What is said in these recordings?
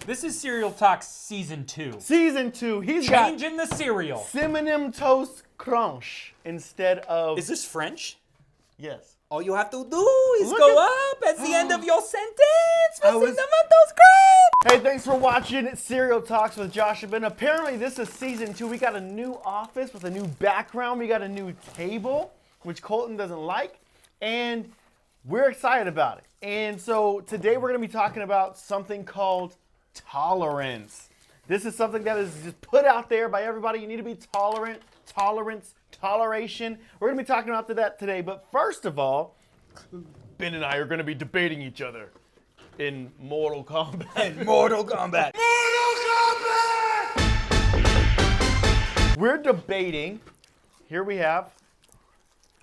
This is Cereal Talk Season 2. Season 2. He's Changing the cereal. Cinnamon Toast Crunch instead of... Is this French? Yes. All you have to do is Look go at- up at the end of your sentence with I was- Cinnamon Toast Crunch. Hey, thanks for watching Cereal Talks with Josh and Ben. Apparently, this is Season 2. We got a new office with a new background. We got a new table, which Colton doesn't like. And we're excited about it. And so today we're going to be talking about something called tolerance. This is something that is just put out there by everybody. You need to be tolerant, tolerance, toleration. We're going to be talking about that today. But first of all, Ben and I are going to be debating each other in Mortal Kombat. Mortal Kombat. We're debating. Here we have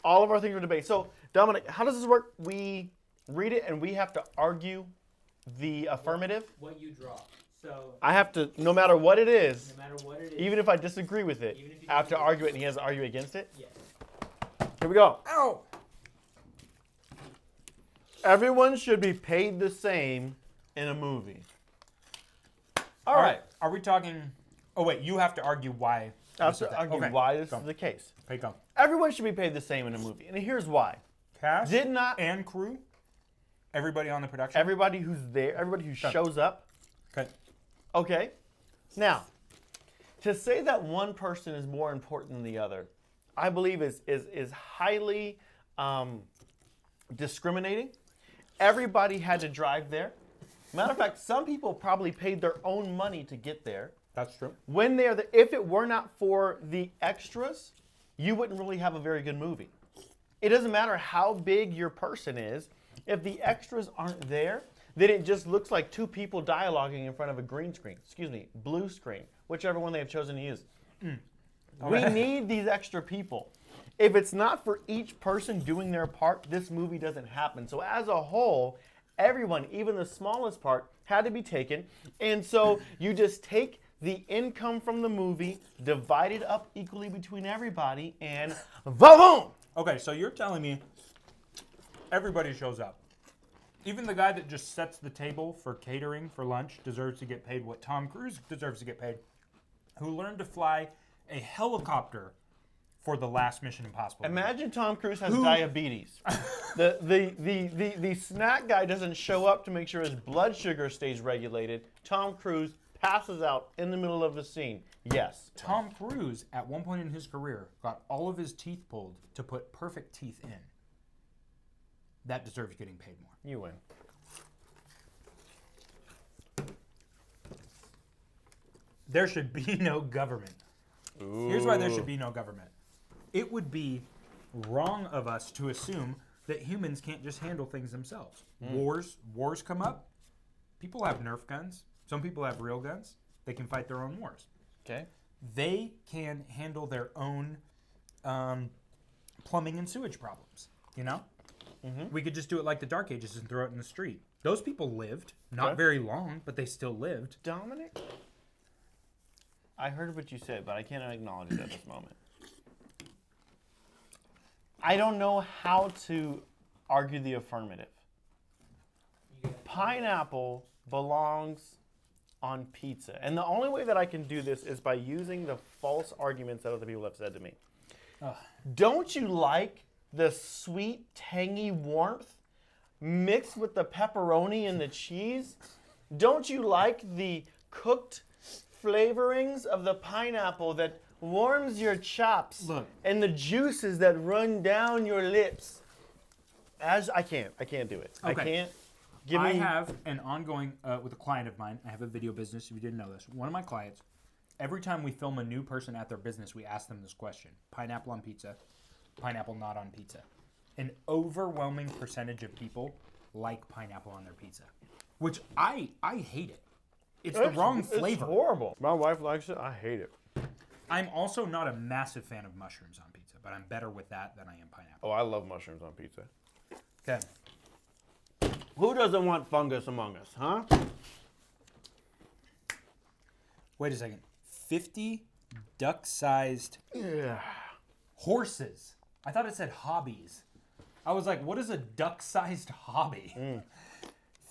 all of our things we're debating. So, Dominic, how does this work? We read it and we have to argue the affirmative. What you draw. So I have to, no matter what it is, no matter what it is, even if I disagree with it, Even if you I have to disagree. argue it and he has to argue against it. yes. Here we go. Ow. Everyone should be paid the same in a movie. All right. Are we talking... Oh, wait. You have to argue why. I have this is to that. argue Okay. why this Go. is the case. Okay, go. Everyone should be paid the same in a movie. And here's why. Cast Did not and crew? Everybody on the production? everybody who's there, everybody who Okay. shows up. Okay. Okay. Now, to say that one person is more important than the other, I believe is highly discriminating. Everybody had to drive there. Matter of fact, some people probably paid their own money to get there. That's true. When they're there, if it were not for the extras, you wouldn't really have a very good movie. It doesn't matter how big your person is. If the extras aren't there, then it just looks like two people dialoguing in front of a green screen. Excuse me, blue screen, whichever one they have chosen to use. We need these extra people. If it's not for each person doing their part, this movie doesn't happen. So as a whole, everyone, even the smallest part, had to be taken. And so you just take the income from the movie, divide it up equally between everybody, and boom! Okay, so you're telling me everybody shows up. Even the guy that just sets the table for catering for lunch deserves to get paid what Tom Cruise deserves to get paid, who learned to fly a helicopter for the last Mission Impossible. Imagine Tom Cruise has diabetes. The snack guy doesn't show up to make sure his blood sugar stays regulated. Tom Cruise passes out in the middle of the scene. Yes. Tom Cruise, at one point in his career, got all of his teeth pulled to put perfect teeth in. That deserves getting paid more. You win. There should be no government. Here's why there should be no government. It would be wrong of us to assume that humans can't just handle things themselves. Wars come up. People have Nerf guns. Some people have real guns. They can fight their own wars. Okay. They can handle their own plumbing and sewage problems, you know? We could just do it like the Dark Ages and throw it in the street. Those people lived. Not Okay. very long, but they still lived. Dominic? I heard what you said, but I cannot acknowledge it at this moment. I don't know how to argue the affirmative. Pineapple belongs on pizza. And the only way that I can do this is by using the false arguments that other people have said to me. Don't you like the sweet, tangy warmth mixed with the pepperoni and the cheese? Don't you like the cooked flavorings of the pineapple that warms your chops Look. and the juices that run down your lips? I can't do it. I Okay. can't. I have an ongoing, with a client of mine, I have a video business, if you didn't know this. One of my clients, every time we film a new person at their business, we ask them this question. Pineapple on pizza, pineapple not on pizza. An overwhelming percentage of people like pineapple on their pizza, which I hate it. It's the wrong flavor. It's horrible. My wife likes it. I hate it. I'm also not a massive fan of mushrooms on pizza, but I'm better with that than I am pineapple. Oh, I love mushrooms on pizza. Okay. Who doesn't want fungus among us, huh? Wait a second. 50 duck-sized horses. I thought it said hobbies. I was like, what is a duck-sized hobby?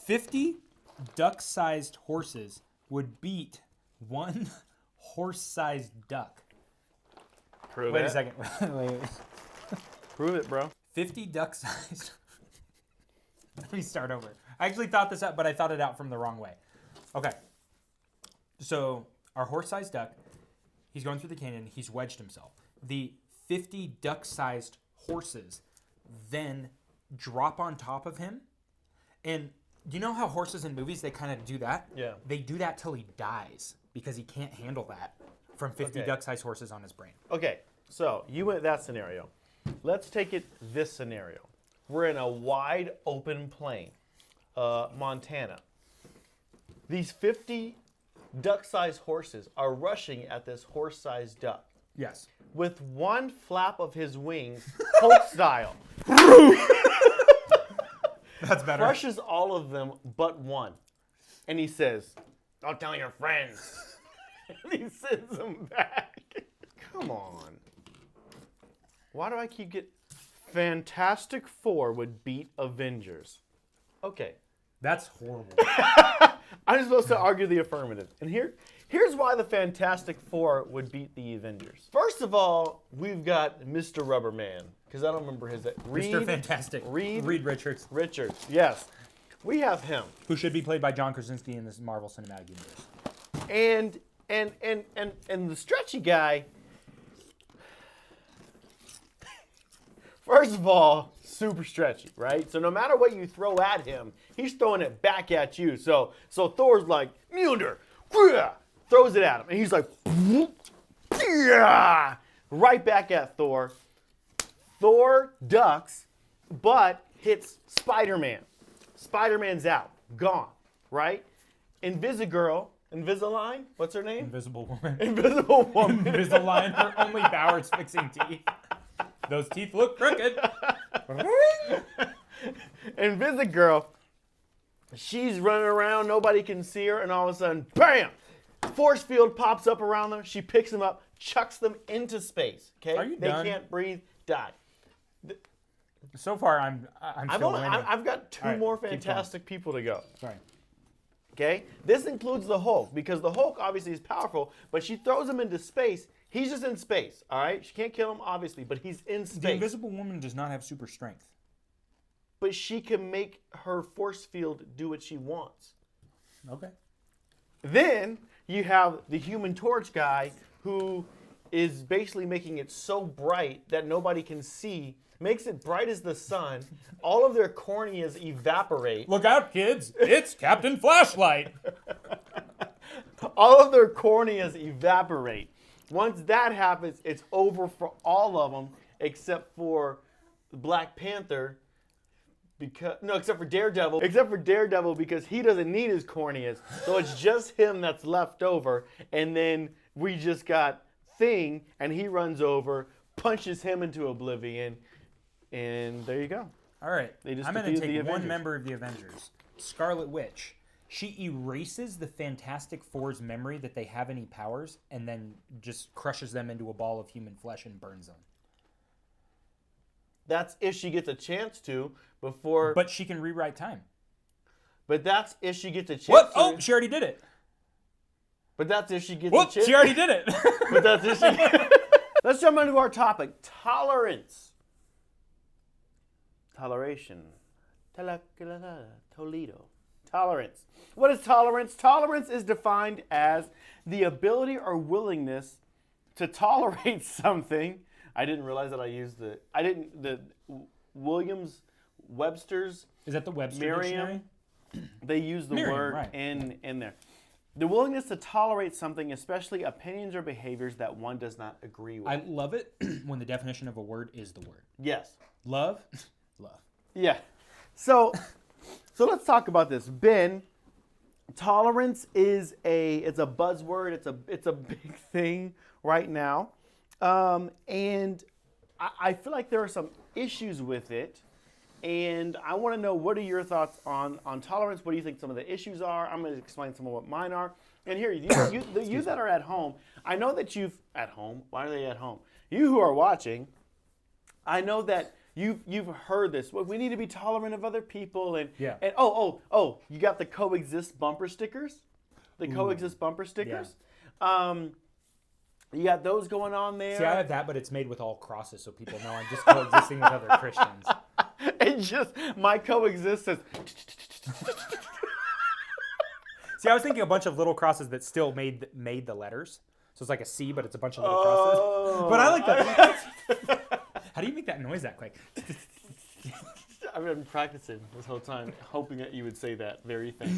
50 duck-sized horses would beat one horse-sized duck? Prove Wait it. a second. Wait. Prove it, bro. 50 duck-sized. Let me start over. I actually thought this out, but I thought it out from the wrong way. Okay. So our horse-sized duck, he's going through the canyon. He's wedged himself. The 50 duck-sized horses then drop on top of him. And you know how horses in movies, they kind of do that? Yeah. They do that till he dies because he can't handle that from 50 Okay. duck-sized horses on his brain. Okay, so you went that scenario. Let's take it this scenario. We're in a wide open plain, Montana. These 50 duck-sized horses are rushing at this horse-sized duck. Yes. With one flap of his wings, Hulk style, That's better. crushes all of them but one. And he says, "Don't tell your friends." And he sends them back. Come on. Why do I keep getting... Fantastic Four would beat Avengers. Okay. That's horrible. I'm supposed to argue the affirmative. And here's why the Fantastic Four would beat the Avengers. First of all, we've got Mr. Rubberman. Because I don't remember his... Mr. Fantastic. Reed Richards. Richards, yes. We have him. Who should be played by John Krasinski in this Marvel Cinematic Universe. And the stretchy guy... First of all, super stretchy, right? So no matter what you throw at him, he's throwing it back at you. So Thor's like, Mjolnir, throws it at him. And he's like, right back at Thor. Thor ducks, but hits Spider-Man. Spider-Man's out, gone, right? Invisalign, what's her name? Invisible Woman. Invisible Woman. Invisalign. Her only power is fixing teeth. Those teeth look crooked. Invisigirl, she's running around, nobody can see her, and all of a sudden, bam! Force field pops up around them. She picks them up, chucks them into space. Okay, Are you they done? can't breathe, die. So far, I'm still winning. I've got two All right, more keep going. fantastic people to go. Sorry. Okay, this includes the Hulk because the Hulk obviously is powerful, but she throws him into space. He's just in space. All right, she can't kill him obviously, but he's in space. The Invisible Woman does not have super strength. But she can make her force field do what she wants. Okay. Then you have the Human Torch guy who is basically making it so bright that nobody can see, makes it bright as the sun. All of their corneas evaporate. Look out, kids! It's Captain Flashlight. All of their corneas evaporate. Once that happens, it's over for all of them except for Black Panther. Except for Daredevil. Except for Daredevil because he doesn't need his corneas. So it's just him that's left over. And then we just got Thing, and he runs over, punches him into oblivion, and there you go. All right. They just I'm going to defeated the take one Avengers. member of the Avengers, Scarlet Witch. She erases the Fantastic Four's memory that they have any powers, and then just crushes them into a ball of human flesh and burns them. That's if she gets a chance to before. But she can rewrite time. But that's if she gets a chance What? to. Oh, she already did it. But that's if she gets Whoop, a chance. she already did it. But that's if she. Let's jump into our topic: tolerance. Toleration. Toledo. Tolerance. What is tolerance? Tolerance is defined as the ability or willingness to tolerate something. I didn't realize that I used the Williams Webster's Is that the Webster Merriam. Dictionary? They use the Merriam, word right. in there. The willingness to tolerate something, especially opinions or behaviors that one does not agree with. I love it when the definition of a word is the word. Yes. Love? Love. Yeah. So let's talk about this. Ben, tolerance is it's a buzzword. It's a big thing right now. And I feel like there are some issues with it. And I want to know, what are your thoughts on tolerance? What do you think some of the issues are? I'm going to explain some of what mine are. And here, you that are at home, I know that at home, why are they at home? You who are watching, I know that you've heard this. Well, we need to be tolerant of other people. And, Yeah. and oh, you got the coexist bumper stickers? the coexist bumper stickers. You got those going on there. See, I have that, but it's made with all crosses, so people know I'm just coexisting with other Christians. It just, my coexist says. See, I was thinking a bunch of little crosses that still made the letters. So it's like a C, but it's a bunch of little crosses. But I like that. How do you make that noise that quick? I've been practicing this whole time, hoping that you would say that very thing.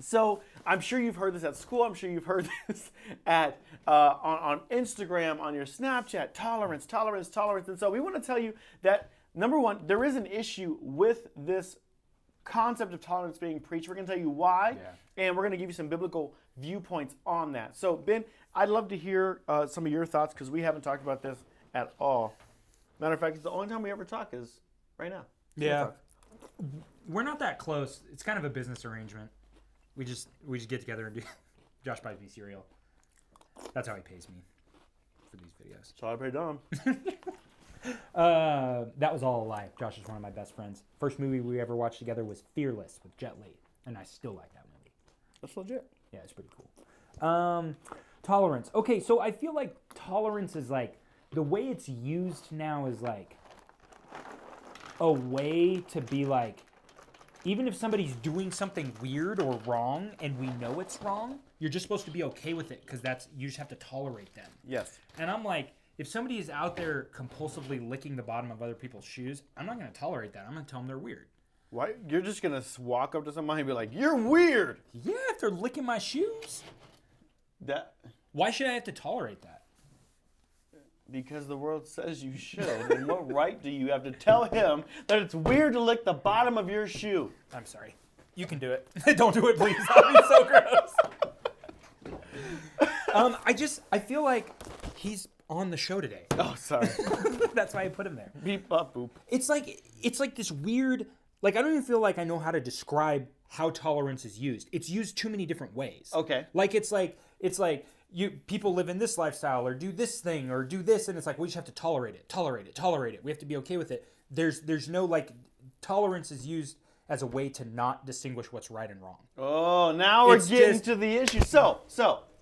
So I'm sure you've heard this at school. I'm sure you've heard this at on Instagram, on your Snapchat. Tolerance, tolerance, tolerance. And so we want to tell you that, number one, there is an issue with this concept of tolerance being preached. We're going to tell you why, and we're going to give you some biblical viewpoints on that. So Ben, I'd love to hear some of your thoughts because we haven't talked about this at all. Matter of fact, it's the only time we ever talk is right now. Yeah. We're not that close. It's kind of a business arrangement. We just get together and do. Josh buys me cereal. That's how he pays me for these videos. So I pay Dom. That was all a lie. Josh is one of my best friends. First movie we ever watched together was Fearless with Jet Li, and I still like that movie. That's legit. Yeah, it's pretty cool. Tolerance. Okay, so I feel like tolerance is like the way it's used now is like a way to be like, even if somebody's doing something weird or wrong and we know it's wrong, you're just supposed to be okay with it because you just have to tolerate them. Yes. And I'm like, if somebody is out there compulsively licking the bottom of other people's shoes, I'm not going to tolerate that. I'm going to tell them they're weird. Why? You're just going to walk up to somebody and be like, you're weird. Yeah, if they're licking my shoes. Why should I have to tolerate that? Because the world says you should. And what right do you have to tell him that it's weird to lick the bottom of your shoe? I'm sorry. You can do it. Don't do it, please. That'd be so gross. I feel like he's on the show today. Oh, sorry. That's why I put him there. Beep, up, boop. It's like this weird, like I don't even feel like I know how to describe how tolerance is used. It's used too many different ways. Okay. Like it's like people live in this lifestyle or do this thing or do this, and it's like we just have to tolerate it. We have to be okay with it. There's no like tolerance is used as a way to not distinguish what's right and wrong. Oh, now we're getting to the issue. So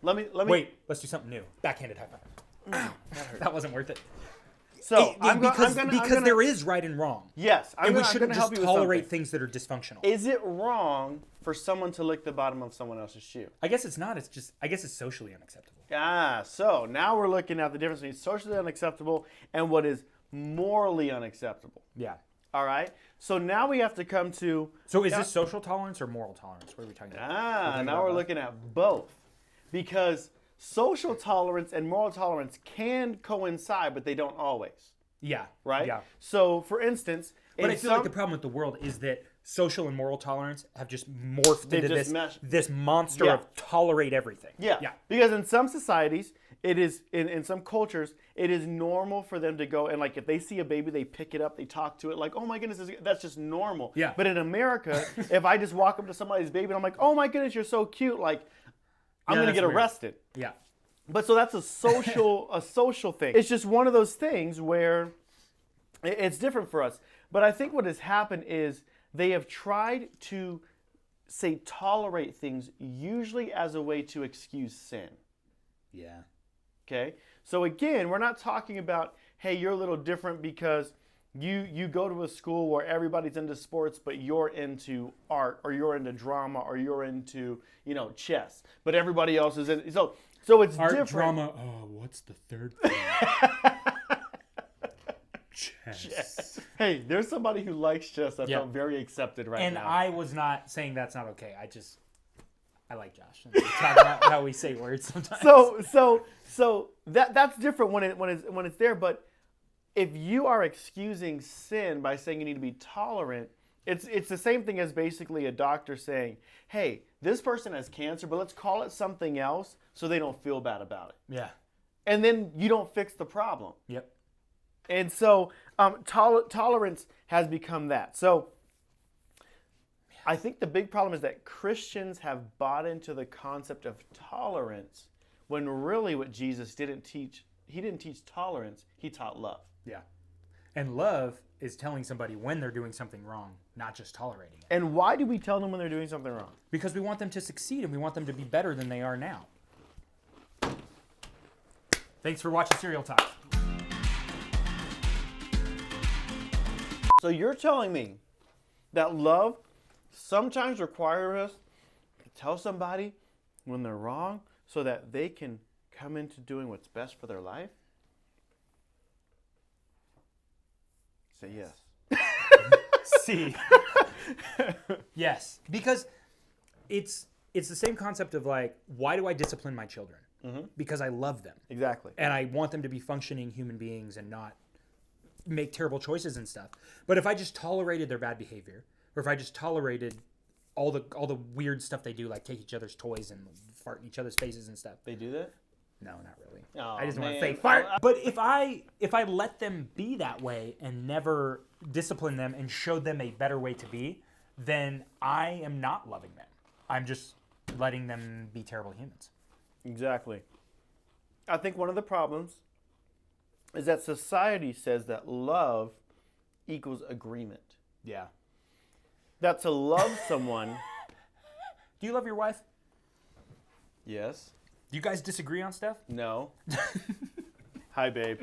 let me wait. Let's do something new. Backhanded high five. That wasn't worth it. So because there is right and wrong. Yes, and we shouldn't just tolerate things that are dysfunctional. Is it wrong for someone to lick the bottom of someone else's shoe? I guess it's not. I guess it's socially unacceptable. So now we're looking at the difference between socially unacceptable and what is morally unacceptable. Yeah. All right. So now we have to come to. So is this social tolerance or moral tolerance? What are we talking about? Now we're looking at both, because social tolerance and moral tolerance can coincide, but they don't always. Yeah. Right? Yeah. So, for instance... But I feel like the problem with the world is that social and moral tolerance have just morphed into this monster of tolerate everything. Yeah. Because in some societies, it is, in some cultures, it is normal for them to go and like if they see a baby, they pick it up, they talk to it like, oh my goodness, that's just normal. Yeah. But in America, if I just walk up to somebody's baby and I'm like, oh my goodness, you're so cute, like... I'm going to get arrested. Yeah. But so that's a social thing. It's just one of those things where it's different for us. But I think what has happened is they have tried to say tolerate things usually as a way to excuse sin. Yeah. Okay? So again, we're not talking about, hey, you're a little different because you go to a school where everybody's into sports, but you're into art, or you're into drama, or you're into, chess. But everybody else is in. So it's art, different. Drama. Oh, what's the third thing? Chess. Hey, there's somebody who likes chess that felt very accepted right now. And I was not saying that's not okay. I like Josh. And talk about how we say words sometimes. So that's different when it's there, but. If you are excusing sin by saying you need to be tolerant, it's the same thing as basically a doctor saying, hey, this person has cancer, but let's call it something else so they don't feel bad about it. Yeah. And then you don't fix the problem. Yep. And so tolerance has become that. So I think the big problem is that Christians have bought into the concept of tolerance when really what Jesus didn't teach, he didn't teach tolerance, he taught love. Yeah. And love is telling somebody when they're doing something wrong, not just tolerating it. And why do we tell them when they're doing something wrong? Because we want them to succeed and we want them to be better than they are now. Thanks for watching Cereal Talk. So you're telling me that love sometimes requires us to tell somebody when they're wrong so that they can come into doing what's best for their life? Say yes. See. Yes. Because it's the same concept of like, why do I discipline my children? Because I love them. Exactly. And I want them to be functioning human beings and not make terrible choices and stuff. But if I just tolerated their bad behavior, or if I just tolerated all the weird stuff they do, like take each other's toys and fart in each other's faces and stuff. They do that? No, not really. Oh, I just want to man. say fart. But if I let them be that way and never discipline them and show them a better way to be, then I am not loving them. I'm just letting them be terrible humans. Exactly. I think one of the problems is that society says that love equals agreement. Yeah. That to love someone... Do you love your wife? Yes. Do you guys disagree on stuff? No. Hi, babe.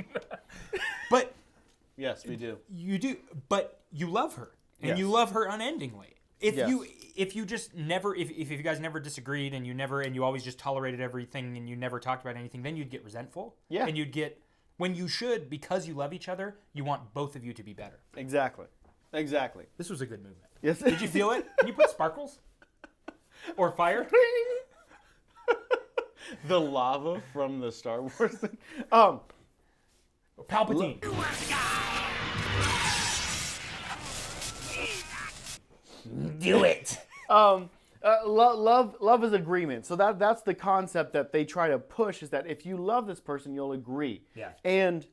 But Yes, we do. you do. But you love her, and Yes. you love her unendingly. If Yes. you just never if you guys never disagreed and you always just tolerated everything and you never talked about anything, then you'd get resentful. Yeah. And you'd get when you should, because you love each other, you want both of you to be better. Exactly. Exactly. This was a good movement. Yes. Did you feel it? Can you put sparkles? Or fire? The lava from the Star Wars thing. Palpatine. Do it. Love is agreement. So that's the concept that they try to push, is that if you love this person, you'll agree. Yeah. And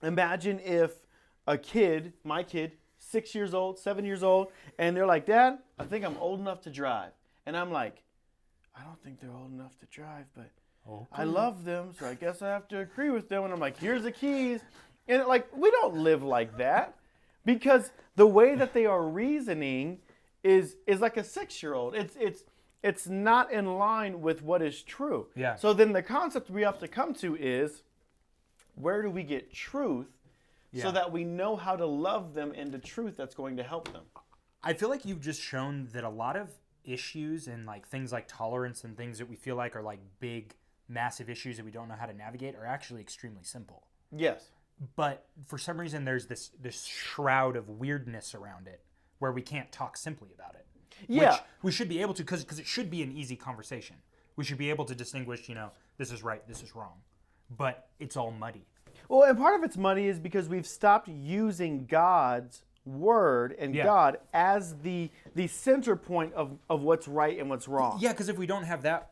imagine if a kid, my kid, 6 years old, 7 years old, and they're like, Dad, I think I'm old enough to drive. And I'm like, I don't think they're old enough to drive, but I love them, so I guess I have to agree with them. And I'm like, here's the keys. And like, we don't live like that, because the way that they are reasoning is like a 6-year-old. It's not in line with what is true. Yeah. So then the concept we have to come to is, where do we get truth so that we know how to love them into truth that's going to help them? I feel like you've just shown that a lot of issues and like things like tolerance and things that we feel like are like big, massive issues that we don't know how to navigate are actually extremely simple. Yes. But for some reason, there's this shroud of weirdness around it where we can't talk simply about it. Yeah. Which we should be able to, because it should be an easy conversation. We should be able to distinguish, this is right, this is wrong. But it's all muddy. Well, and part of it's money is because we've stopped using God's word and God as the center point of what's right and what's wrong. Yeah, because if we don't have that,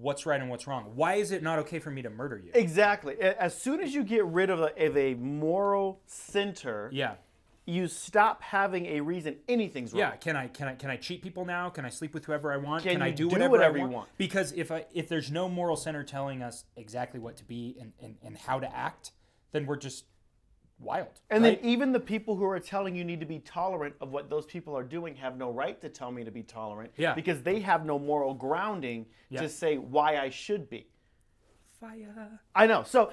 what's right and what's wrong? Why is it not okay for me to murder you? Exactly. As soon as you get rid of a moral center, you stop having a reason anything's wrong. Yeah, can I cheat people now? Can I sleep with whoever I want? Can I you do do whatever, whatever I you want? want? Because if there's no moral center telling us exactly what to be and how to act, then we're just wild. And right? then even the people who are telling you need to be tolerant of what those people are doing have no right to tell me to be tolerant, because they have no moral grounding to say why I should be. Fire. I know. So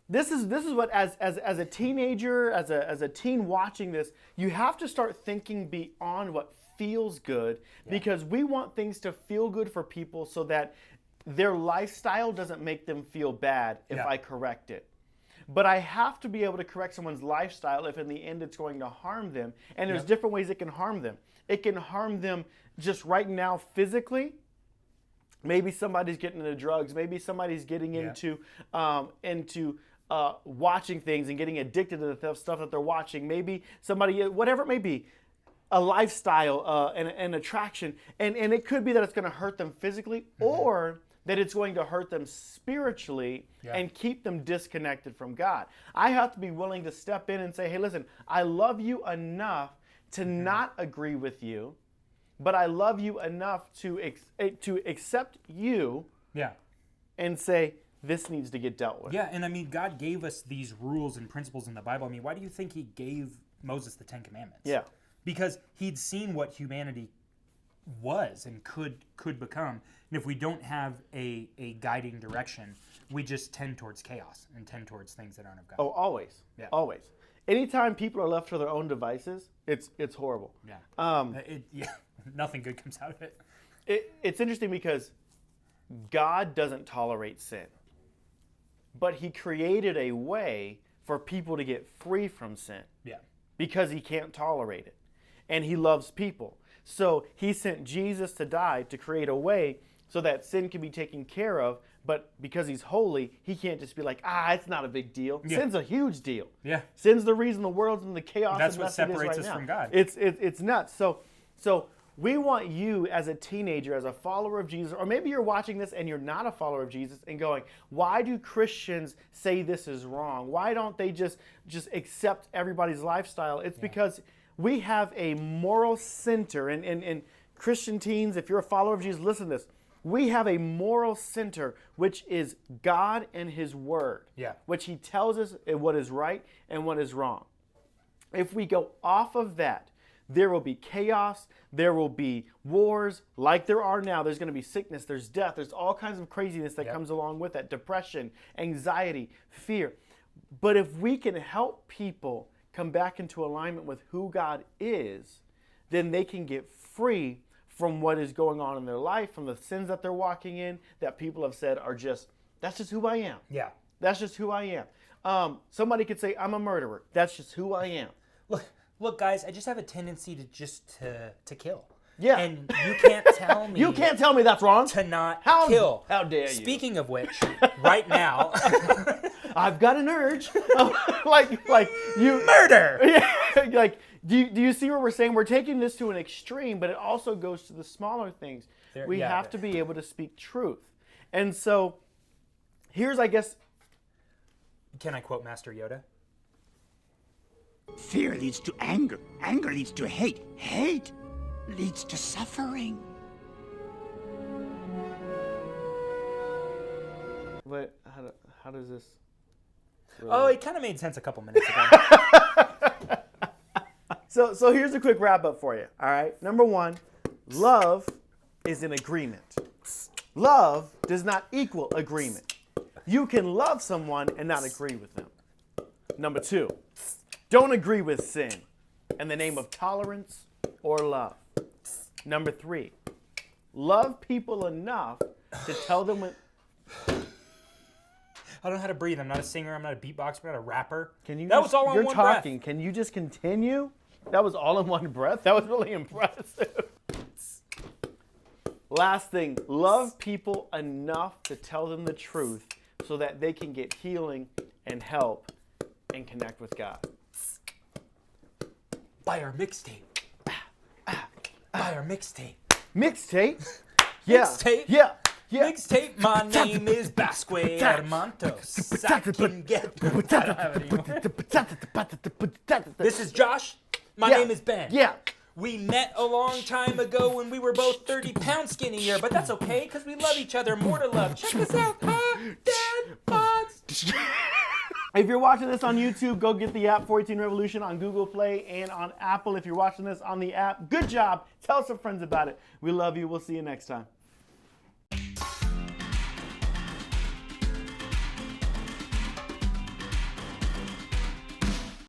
this is what as a teenager, as a teen watching this, you have to start thinking beyond what feels good, because we want things to feel good for people so that their lifestyle doesn't make them feel bad if I correct it. But I have to be able to correct someone's lifestyle if in the end it's going to harm them. And there's different ways it can harm them. It can harm them just right now physically. Maybe somebody's getting into drugs. Maybe somebody's getting into watching things and getting addicted to the stuff that they're watching. Maybe somebody, whatever it may be, a lifestyle, an attraction. And it could be that it's going to hurt them physically, or that it's going to hurt them spiritually and keep them disconnected from God. I have to be willing to step in and say, hey, listen, I love you enough to not agree with you, but I love you enough to accept you and say, this needs to get dealt with. Yeah, and I mean, God gave us these rules and principles in the Bible. I mean, why do you think he gave Moses the 10 Commandments? Yeah. Because he'd seen what humanity was and could become. And if we don't have a guiding direction, we just tend towards chaos and tend towards things that aren't of God. Oh, always. Yeah. Always. Anytime people are left to their own devices, it's horrible. Yeah. Nothing good comes out of it. It's interesting because God doesn't tolerate sin. But he created a way for people to get free from sin. Yeah. Because he can't tolerate it. And he loves people. So he sent Jesus to die to create a way so that sin can be taken care of. But because he's holy, he can't just be like, it's not a big deal. Yeah. Sin's a huge deal. Yeah. Sin's the reason the world's in the chaos. That's and what mess it is separates right us now. from God. It's nuts. So we want you as a teenager, as a follower of Jesus, or maybe you're watching this and you're not a follower of Jesus and going, why do Christians say this is wrong? Why don't they just accept everybody's lifestyle? It's because we have a moral center. And Christian teens, if you're a follower of Jesus, listen to this. We have a moral center, which is God and his word, which he tells us what is right and what is wrong. If we go off of that, there will be chaos, there will be wars like there are now. There's going to be sickness, there's death, there's all kinds of craziness that comes along with that, depression, anxiety, fear. But if we can help people come back into alignment with who God is, then they can get free from what is going on in their life, from the sins that they're walking in, that people have said are that's just who I am. Yeah. That's just who I am. Somebody could say, I'm a murderer. That's just who I am. Look, guys, I just have a tendency to kill. Yeah. And you can't tell me. You can't tell me that's wrong. To not How, kill. How dare you? Speaking of which, right now, I've got an urge. like you murder. Yeah. Like, do you see what we're saying? We're taking this to an extreme, but it also goes to the smaller things. We have to be able to speak truth. And so, here's, I guess. Can I quote Master Yoda? Fear leads to anger. Anger leads to hate. Hate leads to suffering. But how does this? Oh, it kind of made sense a couple minutes ago. So here's a quick wrap up for you. All right. Number one, love is an agreement. Love does not equal agreement. You can love someone and not agree with them. Number two, don't agree with sin in the name of tolerance or love. Number three, love people enough to tell them when. I don't know how to breathe. I'm not a singer. I'm not a beatboxer. I'm not a rapper. That was all on you're one talking. breath. Can you just continue? That was all in one breath. That was really impressive. Last thing, love people enough to tell them the truth so that they can get healing and help and connect with God. Buy our mixtape. Buy our mixtape. Mixtape? Yeah. Mixtape? Yeah. Yeah. Mixtape. My name is Basque Armantos. I can get. I don't have it anymore. This is Josh. My name is Ben. Yeah. We met a long time ago when we were both 30 pounds skinnier, but that's okay because we love each other more to love. Check us out, Dad Pods. If you're watching this on YouTube, go get the app 418 Revolution on Google Play and on Apple. If you're watching this on the app, good job. Tell some friends about it. We love you. We'll see you next time.